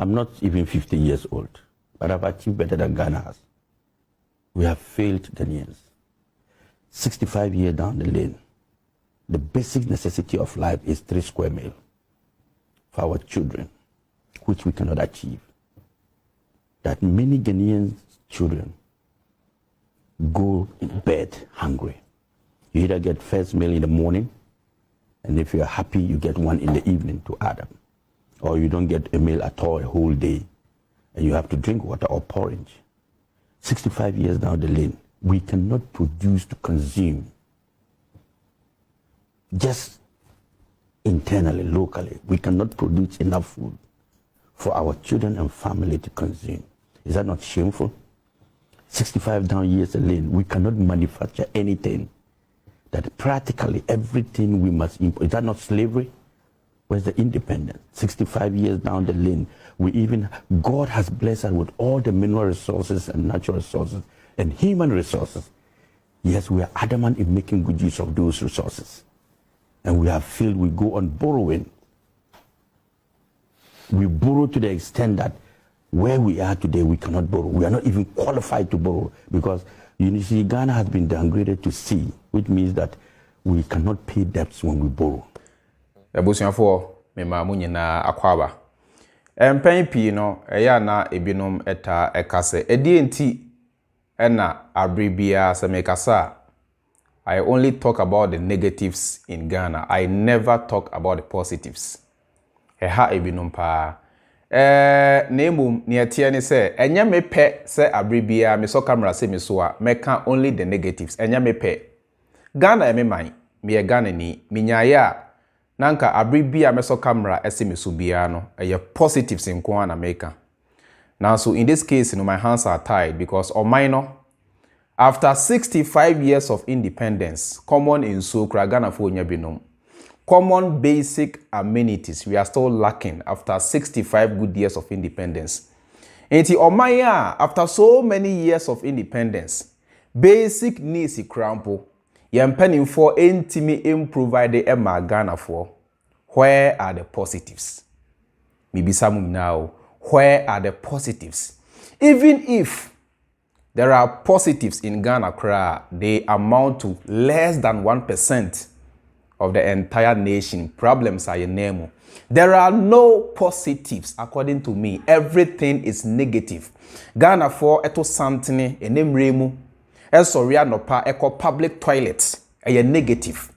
I'm not even 50 years old, but I've achieved better than Ghana has. We have failed Ghanaians. 65 years down the lane, the basic necessity of life is 3 square meals for our children, which we cannot achieve. That many Ghanaian children go in bed hungry. You either get first meal in the morning, and if you're happy, you get one in the evening to add up. Or you don't get a meal at all a whole day, and you have to drink water or porridge. 65 years down the lane, we cannot produce to consume. Just internally, locally, we cannot produce enough food for our children and family to consume. Is that not shameful? 65 down years the lane, we cannot manufacture anything. That practically everything we must import. Is that not slavery? Where's the independence? 65 years down the lane, God has blessed us with all the mineral resources and natural resources and human resources. Yes, we are adamant in making good use of those resources. And we have failed, we go on borrowing. We borrow to the extent that where we are today, we cannot borrow. We are not even qualified to borrow because you see, Ghana has been downgraded to C, which means that we cannot pay debts when we borrow. Ebusuafo me maamu nyina akwaba. Empan pi no eya na ebinom eta ekase. Edi enti ena abribia se mekasa. I only talk about the negatives in Ghana. I never talk about the positives. Eha ebinom pa. Nemu ni etie ni se enya mepe se abribia me so camera se me so a meka only the negatives. Enya mepe. Ghana eme man. Me Ghana ni minyaya nanka abribia me so camera ese me so bia no eye positives nko na meka. Now so in this case my hands are tied because on minor after 65 years of independence common in so Ghana fo nya binom. Common basic amenities we are still lacking after 65 good years of independence. Enti omaya after so many years of independence, basic needs crampo. Yempening for intimi improvide Emma Ghana for. Where are the positives? Maybe some now. Where are the positives? Even if there are positives in Ghana, they amount to less than 1% of the entire nation. Problems are in name. There are no positives according to me. Everything is negative. Ghana for eto santini enem remu. Soria nopa eko public toilets eye negative.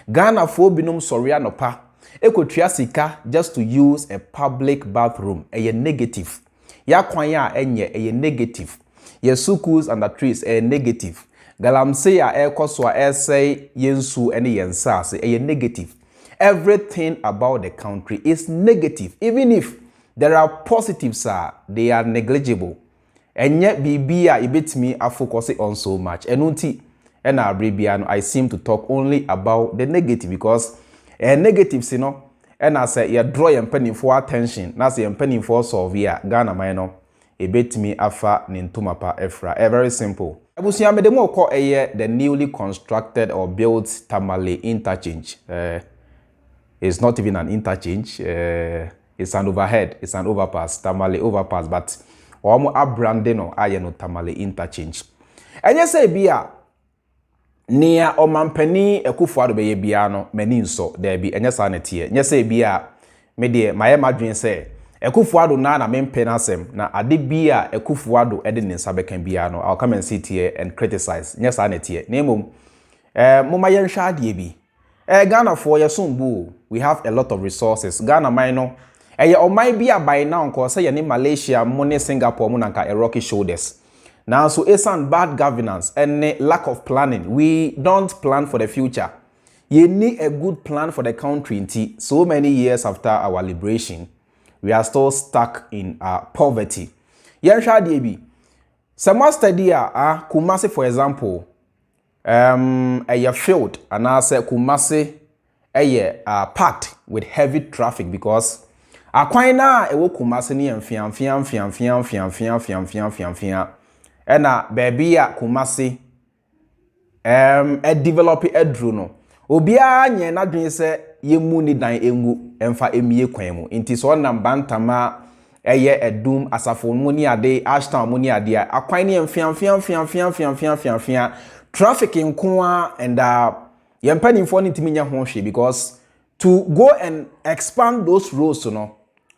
Ghana for binum soria nopa eko triasika just to use a public bathroom eye negative. Ya kwanya enye eye negative. Ye schools and the trees eye negative. Galamsey ya ekoswa essay yensu ene yensase eye negative. Everything about the country is negative. Even if there are positives, they are negligible. And yet bibia ibetimi a focus on so much. Enunti and Arabian I seem to talk only about the negative because negatives, you know, and I say you draw your penny for attention. That's your penny for solve here. Ghana minor ibetimi afa nintumapa efra. Very simple. Abusia me demo call the newly constructed or built Tamale Interchange. It's not even an interchange. It's an overhead. It's an overpass. Tamale overpass, but omo abrande no aye no Tamale Interchange. Enye say bia nia omampani Akufo-Addo beye bia no mani nso there be enye sa netie. Enye say bia me de maye madwen say Akufo-Addo na mempe na asem na ade bia Akufo-Addo ede ne nsa bekan bia no I'll come and sit here and criticize. Enye sa netie. Na emom moma ye nhwa ade bi. Ghana for yesumbu we have a lot of resources. Ghana minor omai bia by now ko say ye Malaysia money Singapore mo nanka a rocky shoulders. Now so it's on bad governance and lack of planning. We don't plan for the future. You need a good plan for the country. So many years after our liberation, we are still stuck in poverty. Yensha DB. Some study Kumasi for example, a field and I say Kumasi packed with heavy traffic because Akwaina ewo Kumasi ni mfiam ena baby a Kumasi develop edru no obia nye na dwen se yemu ni dan engu emfa emie kwan mu nti so na bantama eye edum asafo mu ni ade ashtown mu ni ade akwan ne mfian traffic nkoa and yempanimfo ne ntimi nya ho hwe because to go and expand those roads no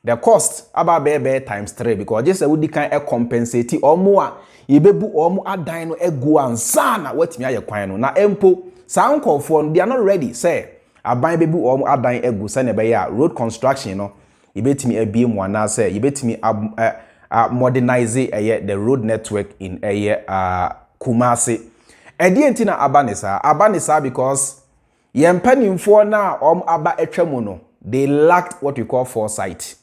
the cost about be times 3 because just a would can compensate omo a yebebu omo adan no egu ansa na watimi aye kwan no na empo saa nkonfo no they are not ready say aban bebu omo adan egu say na be ya road construction no yebetimi abie mu ana say yebetimi modernize the road network in Kumasi enti na abanisa because yempanimfo na aba etwamu no they lacked what we call foresight.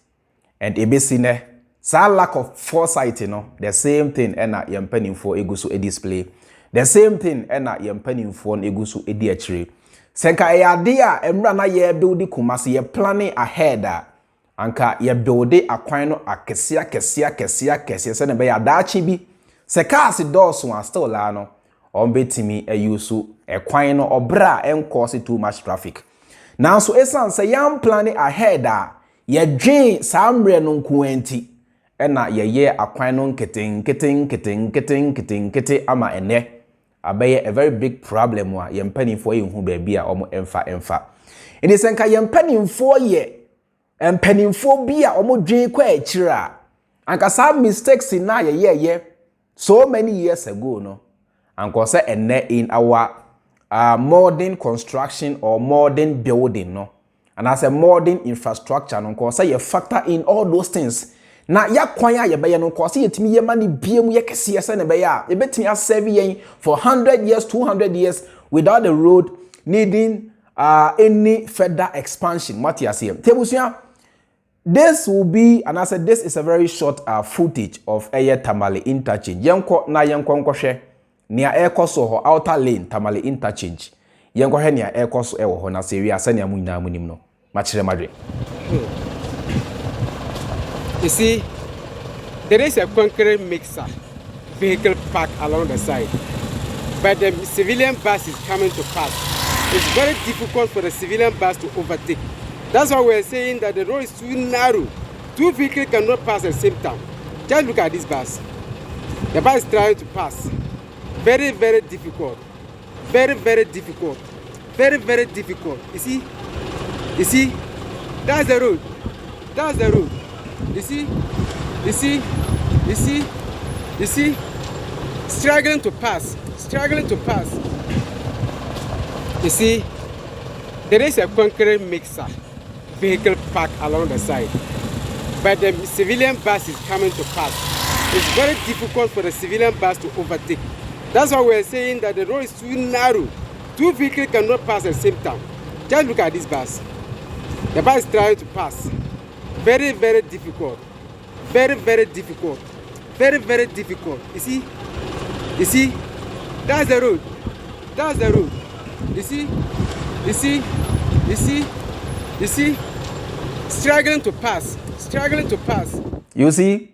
And ebesine sa lack of foresight the same thing ena yempanimfo eguso display the same thing ena yempanimfo eguso edi akire senka eyade a emra na ye build Kumasi ye planning ahead anka ye build akwan no akese se ne be ya daachi bi se cars doors one still la no betimi ayusu ekwan no obra cause too much traffic now so esan se yam planning ahead ye dwen samre no nkuanti ena ye akwan no nketen ama ene abaye a very big problem wa yempanimfo yehu ba bia omo emfa eni senka yempanimfo ye empanimfo bia omo dwen kwa akira anka some mistakes na ye so many years ago no anka say ene in our modern construction or modern building no and as a modern infrastructure no cause say you factor in all those things na ya kwan ya be ye no cause yetimi ye mani biemu ye kese se ne be ya e betimi a serve yen for 100 years 200 years without the road needing any further expansion what you say tebusia this will be and I said this is a very short footage of Tamale Interchange yenko na yenko hwe nia ekoso ho outer lane Tamale Interchange yenko hwe nia ekoso ewo ho na se wi asa nia munyina munim no machire madwe. You see, there is a concrete mixer vehicle parked along the side, but the civilian bus is coming to pass. It's very difficult for the civilian bus to overtake. That's why we're saying that the road is too narrow. Two vehicles cannot pass at the same time. Just look at this bus. The bus is trying to pass. Very, very difficult. Very, very difficult. Very, very difficult. You see, that's the road. That's the road. You see, struggling to pass. You see, there is a concrete mixer vehicle parked along the side, but the civilian bus is coming to pass. It's very difficult for the civilian bus to overtake. That's why we're saying that the road is too narrow. Two vehicles cannot pass at the same time. Just look at this bus. The bus is trying to pass. Very, very difficult. Very, very difficult. Very, very difficult. You see, that's the road. That's the road. You see, struggling to pass. You see,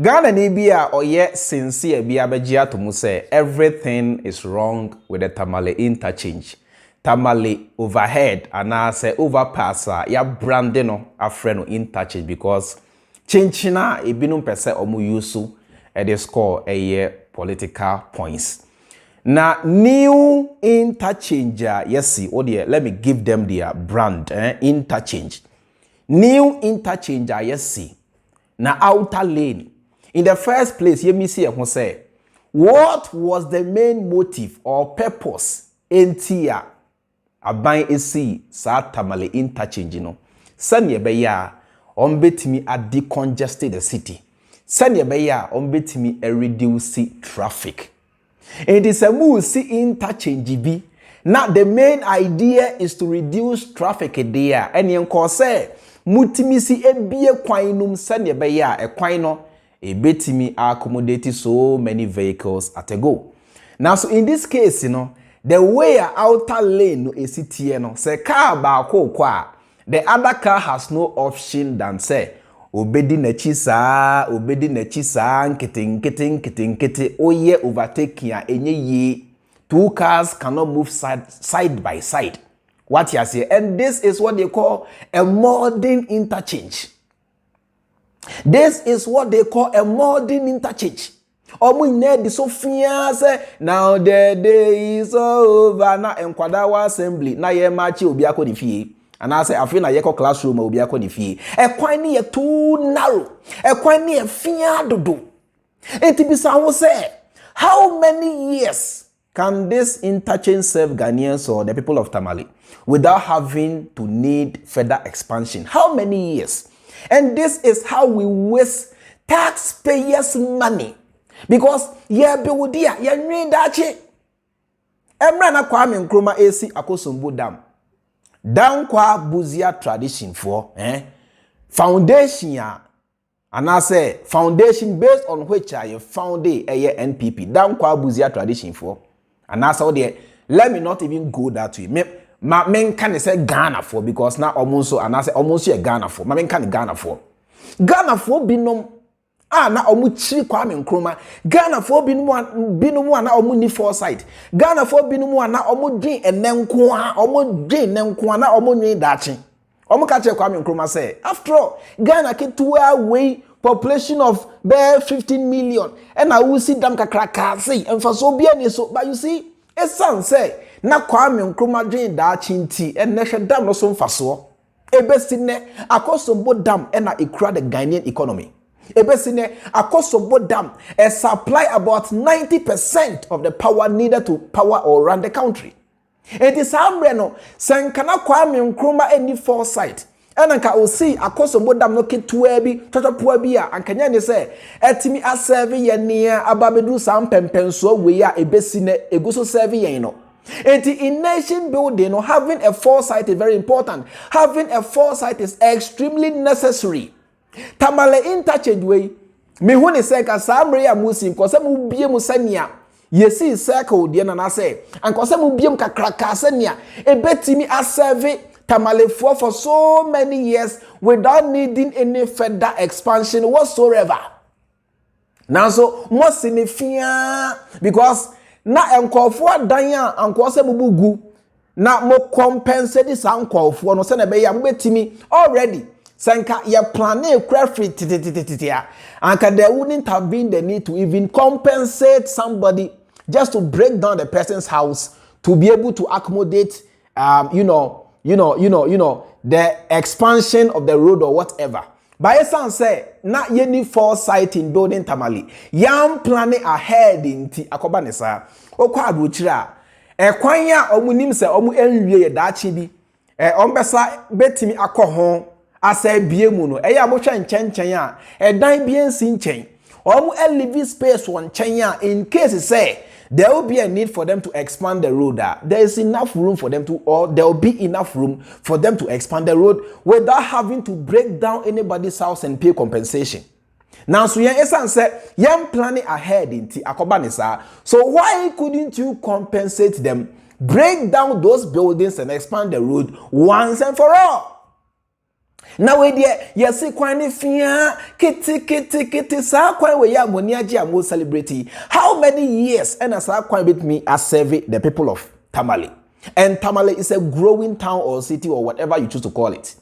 Ghana ni bia oye sincere bia begia to mu say everything is wrong with the Tamale Interchange. Tamale overhead and I say overpass ya branding no afre no interchange because chinchina ebinum pese omu yusu e dey score political points. Na new interchange yes odie let me give them their brand interchange. New interchange yes na outer lane. In the first place you me see who say what was the main motive or purpose entia aban esi sa Tamale Interchange no sane be ya betimi a decongest the city sane be ya betimi a reduce traffic. It is a move see interchange bi now the main idea is to reduce traffic there and yenko say mutimi si ebie kwan num sane be ya e kwan no betimi accommodate so many vehicles at a go. Now so in this case the way outer lane no esitie no say car ba kwa the other car has no option than say obedi na chisa nkete oye overtaking enye ye two cars cannot move side by side. What you say, and this is what they call a modern interchange. This is what they call a modern interchange. Omu nyɛ de so fia say now the day is over na enkwadawa assembly na ye machi obi akɔ fie ana say afi na ye kɔ classroom obi akɔ fie ekwan ne ye too narrow ekwan ne ye fia dodo enti bisa wo say how many years can this interchange serve Ghanaians or the people of Tamale without having to need further expansion? How many years? And this is how we waste taxpayers' money. Because yeah, bewudia, yeah, need that shit. Emrana Kwame Nkrumah AC Akosombo Dam. Dankwa Buzia tradition for foundation ya. And I say foundation based on which I found a NPP. Dankwa Buzia tradition for. And I saw there. Let me not even go that way. Ma men can say Ghana for because now almost so and I say almost a Ghana for. Ma men can Ghana for. Ghana for binom. Na omuchi Kwame Nkrumah. Ghana for binom na omu ni foresight. Ghana for binom na omu dwen enenko a omu dwen nenko na omu nwen dachi. Omu ka che Kwame Nkrumah say after all Ghana ketua way population of bare 15 million and na we see dam kakraka say emfaso bia ni so but you see it sound say na Kwame Nkrumah dwen dachi nti and na dam no so mfaso ebesine Akosombo dam and na ekura the Ghanaian economy. Ebesine Akosombo Dam supply about 90% of the power needed to power or run the country. It is Ambreno, Sankana Kwame Nkrumah any foresight. And anka o see Akosombo Dam no ketuebi, totopuabia, and Kanyani say, etimi a serve ye near ababedu sam pempenso we ya ebesine eguso serve ye no. In nation building or having a foresight is very important. Having a foresight is extremely necessary. Tamale Interchange way me hu ne say ka samre ya musim ko se mu bie mu sania yesi circle de na say and ko se mu bie mu kakraka sania ebetimi aserve Tamale for so many years without needing any further expansion whatsoever. Now so mo sinifia because na enkofo adan a anko se mu bugu na mo compensate this ankofo no se na be ya mo betimi already Sanka ya plane crafty and there wouldn't have been the need to even compensate somebody just to break down the person's house to be able to accommodate the expansion of the road or whatever. By some say not any foresight in building Tamale. Yam planning ahead in ti akobanesa. Okwa abuchira. Kwanya omunim se omu enwie dachi bi. Ombesa betimi akohon asa biemu no eya mo hwa nchen a edan bi ensi nchen omu living space won nchen a in case say there will be a need for them to expand the road there is enough room for them to or there will be enough room for them to expand the road without having to break down anybody's house and pay compensation. Now so yen esan say yen planning ahead inti akobanisa so why couldn't you compensate them, break down those buildings and expand the road once and for all? Now we there yes kwan fia kiti sa kwan we ya moni agi am celebrity. How many years and as kwan with me as serve the people of Tamale? And Tamale is a growing town or city or whatever you choose to call it.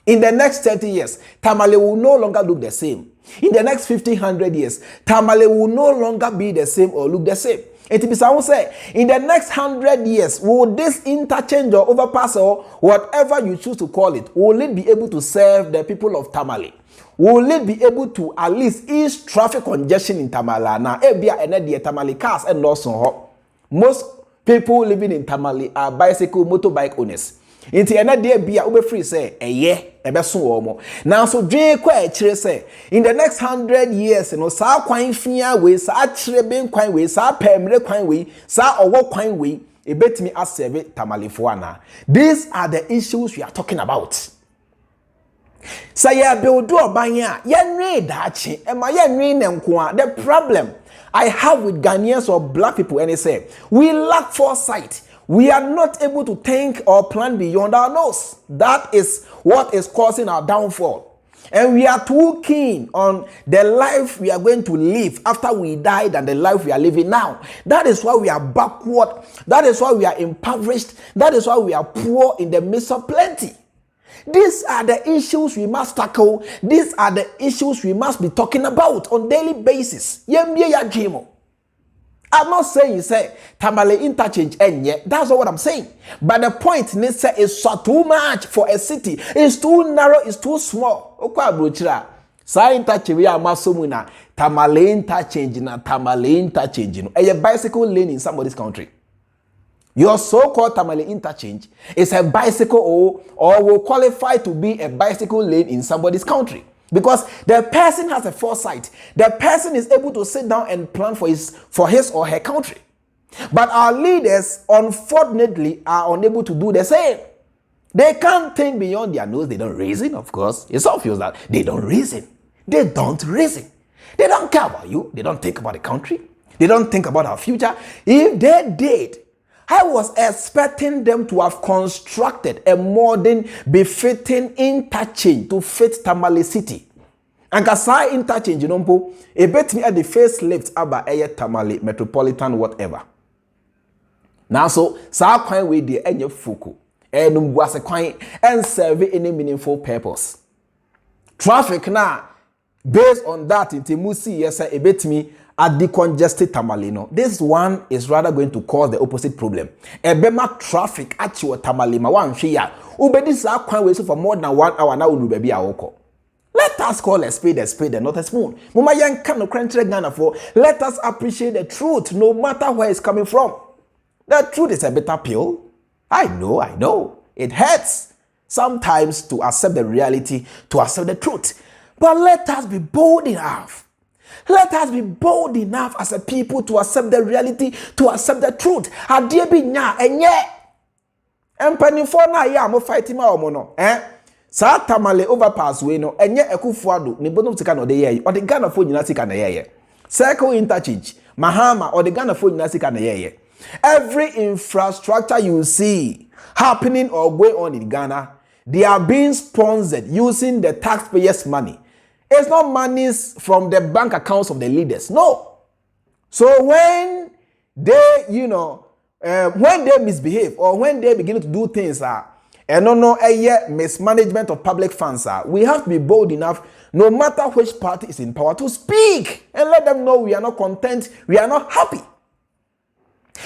In the next 30 years, Tamale will no longer look the same. In the next 1,500 years, Tamale will no longer be the same or look the same. And to be say, in the next 100 years, will this interchange or overpass or whatever you choose to call it, will it be able to serve the people of Tamale? Will it be able to at least ease traffic congestion in Tamale? Now, Tamale cars and also most people living in Tamale are bicycle, motorbike owners. Inti ena de bia ube free say ebeso omo now so dwen kwa chire say in the next 100 years no sa kwan fia we sa chire ben kwan we sa pemre kwan we sa owo kwan we ebetimi aseve Tamalefo ana. These are the issues we are talking about. Say ya build do obanya ye nwe dachi e ma ye nwe nenko. The problem I have with Ghanaians or black people and they say we lack foresight. We are not able to think or plan beyond our nose. That is what is causing our downfall. And we are too keen on the life we are going to live after we die than the life we are living now. That is why we are backward. That is why we are impoverished. That is why we are poor in the midst of plenty. These are the issues we must tackle. These are the issues we must be talking about on daily basis. I'm not saying say Tamale Interchange that's not what I'm saying. But the point is so too much for a city. It's too narrow, it's too small. Sa interchange we are masomuna Tamale Interchange na Tamale Interchange. A bicycle lane in somebody's country. Your so-called Tamale Interchange is a bicycle or will qualify to be a bicycle lane in somebody's country. Because the person has a foresight. The person is able to sit down and plan for his or her country. But our leaders, unfortunately, are unable to do the same. They can't think beyond their nose. They don't reason, of course. It's obvious that they don't reason. They don't reason. They don't care about you. They don't think about the country. They don't think about our future. If they did, I was expecting them to have constructed a modern, befitting interchange to fit Tamale City. And Kasai interchange, you know, a bet me at the facelift about a Tamale Metropolitan whatever. Now, so, sa kwan we the enye fuku, and was a kwan and serve any meaningful purpose. Traffic now, based on that, in Timusi, yes, a bet me. At the congested Tamale, no. This one is rather going to cause the opposite problem. Ebema traffic at your Tamale, ma wan share. Ubedis are quite waiting for more than 1 hour now. Will be a woko. Let us call a spade and not a spoon. Mama young can crunch Ghana for. Let us appreciate the truth, no matter where it's coming from. The truth is a bitter pill. I know. It hurts sometimes to accept the reality, to accept the truth. But let us be bold enough. Let us be bold enough as a people to accept the reality, to accept the truth. Adie bi nya enye. Empanifo na ya mo fight ma omo no. Sa Tamale overpass we no enye Akufo-Addo ni bonom tika no de ye. O de Ghana fo nyina tika na ye. Circle interchange, Mahama or the Ghana fo nyina tika na ye. Every infrastructure you see happening or going on in Ghana, they are being sponsored using the taxpayers' money. It's not monies from the bank accounts of the leaders. No. So when they, when they misbehave or when they begin to do things, mismanagement of public funds, we have to be bold enough, no matter which party is in power, to speak and let them know we are not content, we are not happy.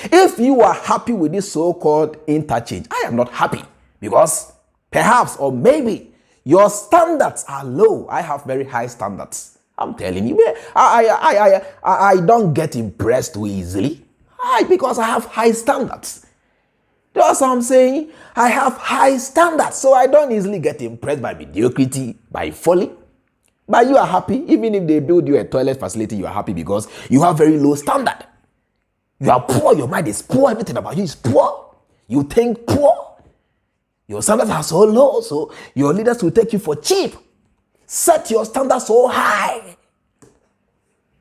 If you are happy with this so-called interchange, I am not happy because perhaps or maybe your standards are low. I have very high standards. I'm telling you, I don't get impressed too easily. Because I have high standards. That's what I'm saying. I have high standards, so I don't easily get impressed by mediocrity, by folly. But you are happy, even if they build you a toilet facility, you are happy because you have very low standard. You are poor, your mind is poor, everything about you is poor. You think poor. Your standards are so low, so your leaders will take you for cheap. Set your standards so high.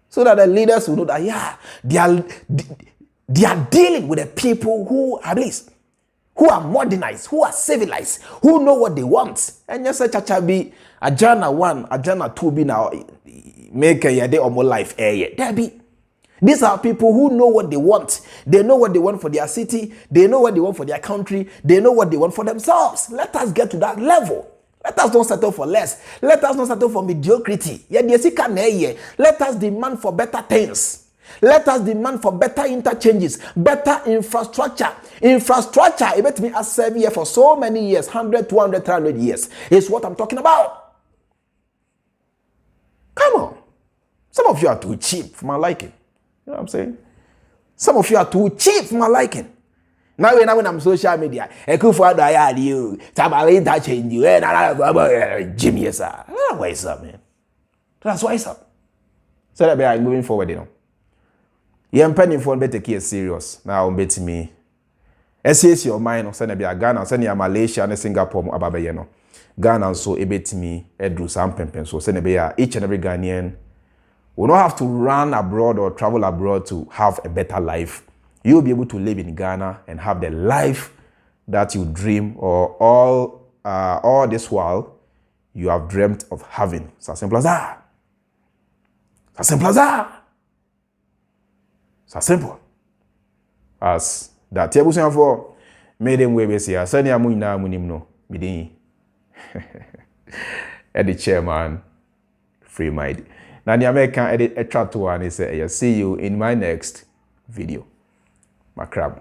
So that the leaders will know that, they are dealing with the people who, at least, who are modernized, who are civilized, who know what they want. And just such a be a Jana 1, a Jana 2 be now make a day or more life. There be. These are people who know what they want. They know what they want for their city. They know what they want for their country. They know what they want for themselves. Let us get to that level. Let us not settle for less. Let us not settle for mediocrity. Let us demand for better things. Let us demand for better interchanges, better infrastructure. Infrastructure, it bet me as 7 years for so many years, 100, 200, 300 years, is what I'm talking about. Come on. Some of you are too cheap for my liking. You know what I'm saying? Some of you are too cheap for my liking. Now when I'm on social media, Akufo-Addo I you, Tamale Interchange you, Jimmy, yes, sir. Why is up, man? That's why it's up. So that I'm moving forward, you know. You're penny for better take it serious. Now, bet me. SS your mind, send a Ghana, send you Malaysia and Singapore, Ababayano. Ghana, so a bet me, Edru Sam Pempen, so send a each and every Ghanaian. We don't have to run abroad or travel abroad to have a better life. You'll be able to live in Ghana and have the life that you dream or all this while you have dreamt of having. It's as simple as that. It's as simple as that. It's as simple as that. Tebusian for made them way besi. Sani amu ina amu nimno. Bidi the chairman, Freemind. Now, the American edit a chat to one is see you in my next video. Macrab.